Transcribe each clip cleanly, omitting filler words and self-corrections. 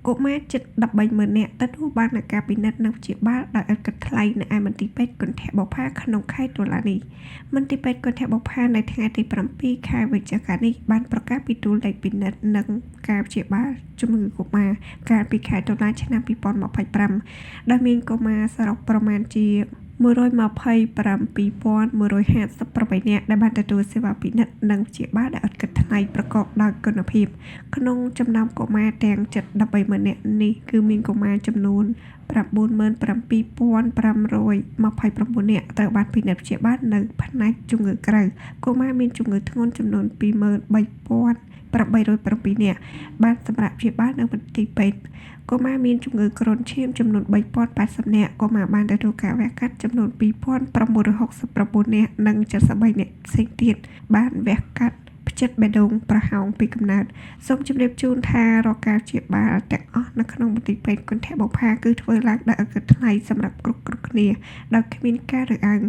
កុមារជិត 13,000 នាក់ទទួលបានការពិនិត្យនិងព្យាបាលដោយឥតគិតថ្លៃនៅឯមន្ទីរពេទ្យគន្ធបុប្ផាក្នុងខែតុលានេះ មន្ទីរពេទ្យគន្ធបុប្ផានៅថ្ងៃទី 7 ខែវិច្ឆិកានេះបានប្រកាសពីតួលេខពិនិត្យនិងការព្យាបាលជំងឺកុមារកាលពីខែតុលាឆ្នាំ 2025 ដោយមានកុមារសរុបប្រមាណជា 127,158 នាក់ដែលបានទទួលសេវាពិនិត្យនិងព្យាបាលដោយឥតគិតថ្លៃប្រកបដោយគុណភាព ក្នុងចំណោមកុមារទាំងជិត 13,000 នាក់នេះគឺមានកុមារចំនួន 97,529 នាក់ត្រូវបានពិនិត្យព្យាបាលនៅផ្នែកជំងឺក្រៅ កុមារមានជំងឺធ្ងន់ចំនួន 23,807 នាក់បានសម្រាប់ព្យាបាលនៅមន្ទីរពេទ្យកុមារមានជំងឺគ្រុនឈាមចំនួន 3,080 នាក់កុមារបានទទួលការវះកាត់ចំនួន 2,969 នាក់និង 73 នាក់ផ្សេងទៀតបានវះកាត់ផ្ចិតបេះដូងប្រហោងពីកំណើតសូមជម្រាបជូនថារាល់ការព្យាបាលទាំងអស់នៅក្នុងមន្ទីរពេទ្យគន្ធបុប្ផាគឺធ្វើឡើងដោយឥតគិតថ្លៃសម្រាប់គ្រប់គ្នាដោយគ្មានការរើសអើង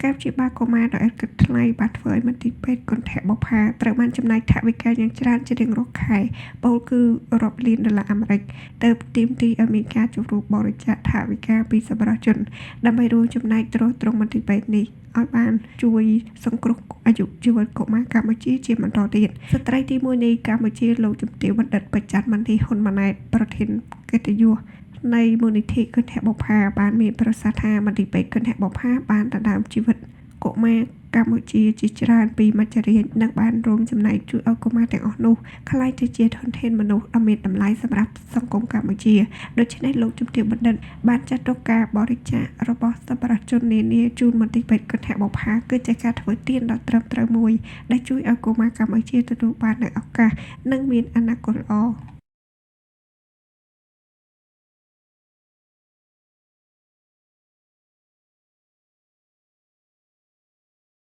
ការព្យាបាលកុមារដោយឥតគិតថ្លៃបានធ្វើឲ្យមន្ទីរពេទ្យគន្ធបុប្ផាត្រូវបានចំណាយថវិកាយ៉ាងច្រើនជារៀងរាល់ខែពោលគឺរាប់លានដុល្លារអាមេរិកទើបទាមទារឲ្យមានការចូលរួមបរិច្ចាគថវិកាពីសប្បុរសជនដើម្បីរួមចំណែកទ្រទ្រង់មន្ទីរពេទ្យនេះឲ្យបានជួយសង្គ្រោះអាយុជីវិតកុមារកម្ពុជាជាបន្តទៀតស្ត្រីទី1នៃកម្ពុជាលោកជំទាវបណ្ឌិតបច្ចាត់មន្ទីរហ៊ុនម៉ាណែតប្រធានកិត្តិយសនៃមូលនិធិគន្ធបុប្ផាបានមានប្រសាសន៍ថាមន្ទីរពេទ្យគន្ធបុប្ផាបានដណ្ដើមជីវិតកុមារកម្ពុជាជាច្រើនពីមច្ចុរាជនិងបានរួមចំណែកជួយឲ្យកុមារទាំងអស់នោះក្លាយទៅជាធនធានមនុស្សដ៏មានតម្លៃសម្រាប់សង្គមកម្ពុជាដូច្នេះលោកជំទាវបណ្ឌិតបានចាត់ទុកការបរិច្ចាគរបស់សប្បុរសជននានាជូនមន្ទីរពេទ្យគន្ធបុប្ផាគឺជាការធ្វើទានដ៏ត្រឹមត្រូវមួយដែលជួយឲ្យកុមារកម្ពុជាទទួលបាននូវឱកាសនិងមានអនាគតល្អ